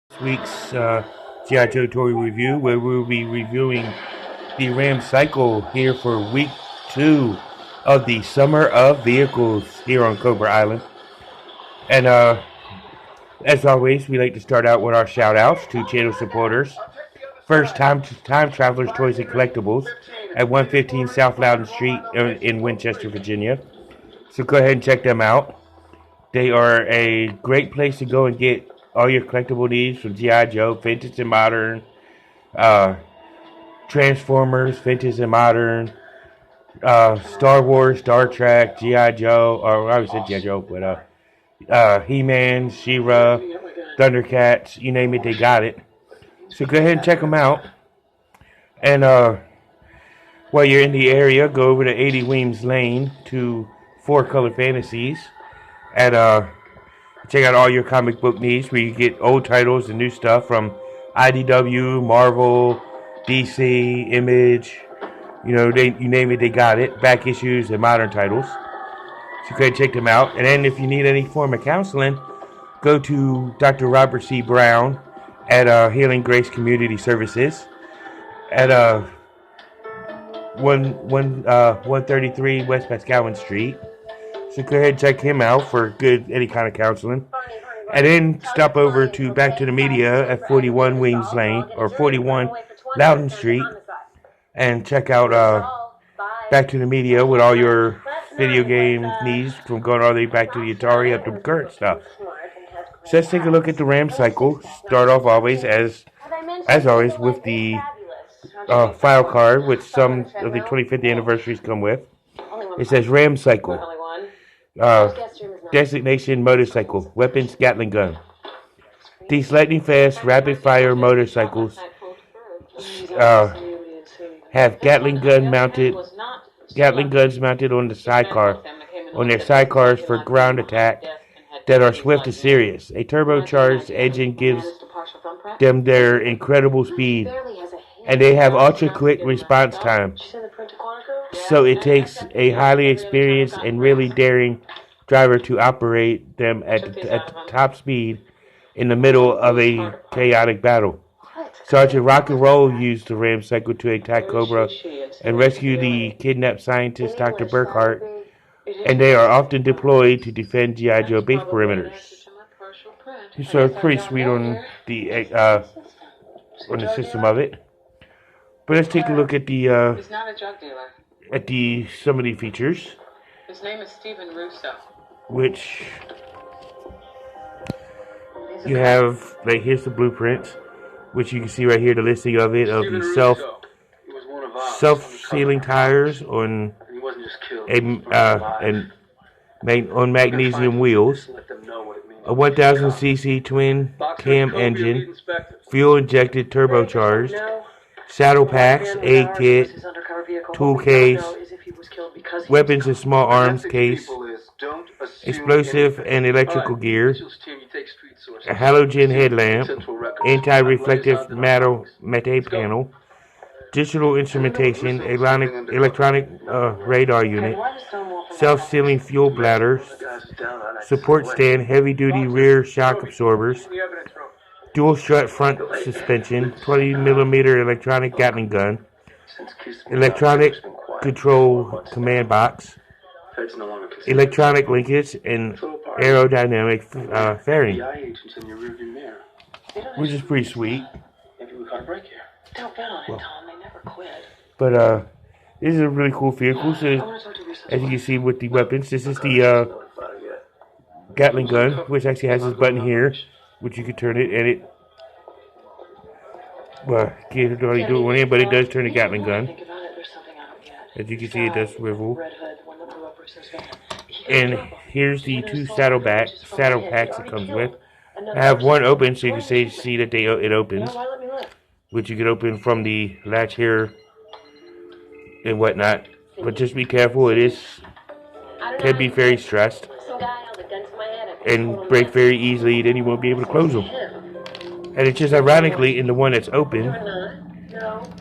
This week's G.I. Joe Toy Review, where we'll be reviewing the Ram Cycle here for week 2 of the Summer of Vehicles here on Cobra Island. And as always, we like to start out with our shout outs to channel supporters. First, Time Travelers Toys and Collectibles at 115 South Loudon Street in Winchester, Virginia. So go ahead and check them out. They are a great place to go and get all your collectible needs from G.I. Joe, vintage and modern, Transformers, vintage and modern, Star Wars, Star Trek, G.I. Joe, or I would say G.I. Joe, but He-Man, She-Ra, Thundercats, you name it, they got it. So go ahead and check them out. And while you're in the area, go over to 80 Weems Lane to 4 Color Fantasies at check out all your comic book needs where you get old titles and new stuff from IDW, Marvel, DC, Image, you name it, they got it. Back issues and modern titles. So go ahead and check them out. And then if you need any form of counseling, go to Dr. Robert C. Brown at Healing Grace Community Services at 133 West Pascowan Street. So go ahead and check him out for any kind of counseling. And then stop over to Back to the Media at 41 Weems Lane, or 41 Loudon Street, and check out Back to the Media with all your video game needs, from going all the way back to the Atari up to current stuff. So let's take a look at the Ram Cycle. Start off always, as always, with the file card, which some of the 25th anniversaries come with. It says Ram Cycle. Designation motorcycle. Weapons Gatling gun. These lightning fast, rapid fire motorcycles have Gatling guns mounted on the sidecar, on their sidecars for ground attack that are swift and serious. A turbocharged engine gives them their incredible speed, and they have ultra quick response time. So it takes a highly experienced and really daring driver to operate them at top speed in the middle of a chaotic battle. Sergeant Rock and Roll used the Ram Cycle to attack Cobra and rescue the kidnapped scientist Dr. Burkhart, and they are often deployed to defend G.I. Joe base perimeters. So it's pretty sweet on the system of it. But let's take a look at the some of the features. His name is Stephen Russo. Which you have, like, here's the blueprints, which you can see right here, the listing of it, of the self-sealing tires on magnesium wheels, a 1000cc twin cam engine, fuel injected turbocharged, saddle packs, aid kit, tool case, weapons and small arms case, explosive and electrical gear, a halogen headlamp, anti-reflective matte panel, digital instrumentation, electronic radar unit, self-sealing fuel bladder, support stand, heavy-duty rear shock absorbers, dual strut front suspension, 20mm electronic Gatling gun, electronic control command box, electronic linkage, and aerodynamic fairing, which is pretty sweet. But this is a really cool vehicle. So, as you can see with the weapons, this is the Gatling gun, which actually has this button here, which you can turn it, and it can't really do it with it, but it does turn the Gatling gun. As you can see, it does swivel. And here's the 2 saddle packs it comes with. I have one open, so you can see that it opens, which you can open from the latch here and whatnot. But just be careful; can be very stressed and break very easily. Then you won't be able to close them. And it's just ironically, in the one that's open,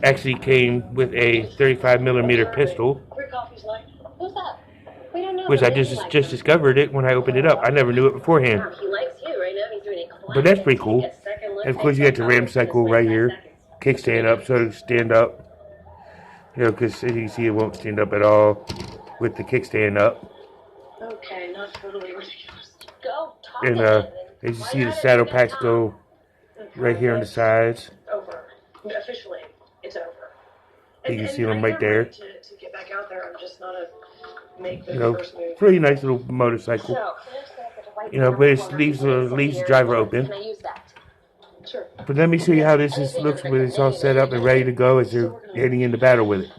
actually came with a 35mm pistol, which I just discovered it when I opened it up. I never knew it beforehand. But that's pretty cool. And of course, you got the ram cycle right here. Kickstand up, so to stand up. You know, because as you can see, it won't stand up at all with the kickstand up. Okay, not totally ridiculous. Go talk And as you see, the saddle packs go right here on the sides. Over. Officially, it's over. You can see them right there. To get back out there, I'm just not a make the You know, first move. pretty nice little motorcycle. You know, but it leaves the driver open. Sure. But let me show you how this looks when it's all set up and ready to go as they're heading into battle with it.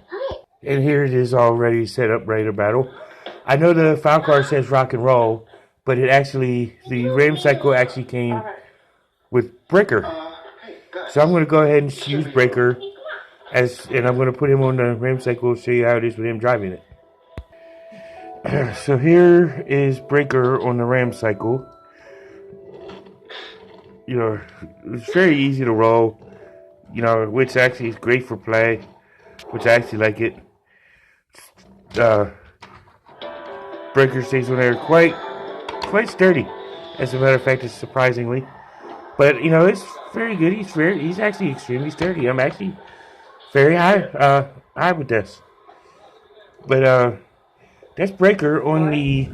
And here it is all ready, set up, ready to battle. I know the file card says rock and roll, but it actually, the ram cycle actually came with Breaker. So I'm going to go ahead and use Breaker, and I'm going to put him on the ram cycle and show you how it is with him driving it. So here is Breaker on the ram cycle. You know, it's very easy to roll, you know, which actually is great for play, which I actually like it. Breaker stays on there quite sturdy. As a matter of fact, it's surprisingly. But, you know, it's very good. He's actually extremely sturdy. I'm actually very high with this. But, that's Breaker on the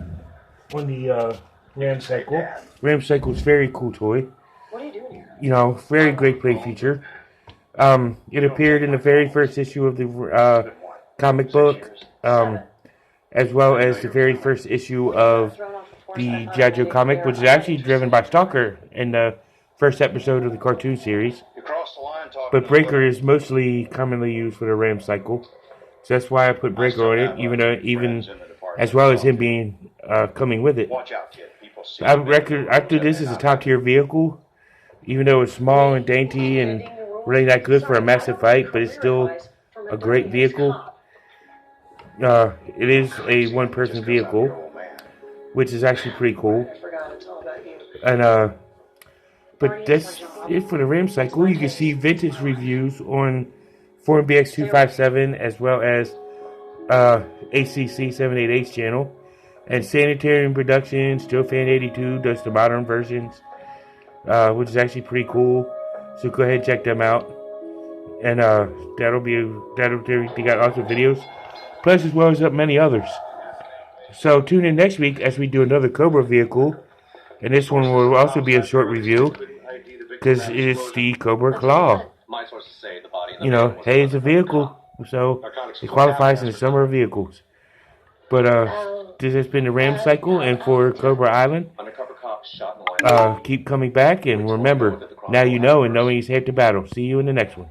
Ram Cycle. Ram Cycle is a very cool toy. What are you doing here? You know, very great play feature. It appeared in the very first issue of the comic book, as well as the very first issue of the G.I. Joe comic, which is actually driven by Stalker in the first episode of the cartoon series. But Breaker is mostly commonly used for the Ram Cycle, so that's why I put Breaker on it, even as well as him being coming with it. I reckon after this is a top tier vehicle. Even though it's small and dainty and really not good for a massive fight, but it's still a great vehicle. It is a one-person vehicle, which is actually pretty cool. And but that's it for the Ram Cycle. You can see vintage reviews on Forum BX257 as well as ACC 788's channel, and Sanitarium Productions. Joe Fan 82 does the modern versions. Which is actually pretty cool. So go ahead and check them out. And they got awesome videos. Plus as well as many others. So tune in next week as we do another Cobra vehicle. And this one will also be a short review, because it is the Cobra Claw. You know, hey, it's a vehicle, so it qualifies in the summer of vehicles. But this has been the Ram Cycle, and for Cobra Island, keep coming back, and remember, now you know, and knowing is half the battle. See you in the next one.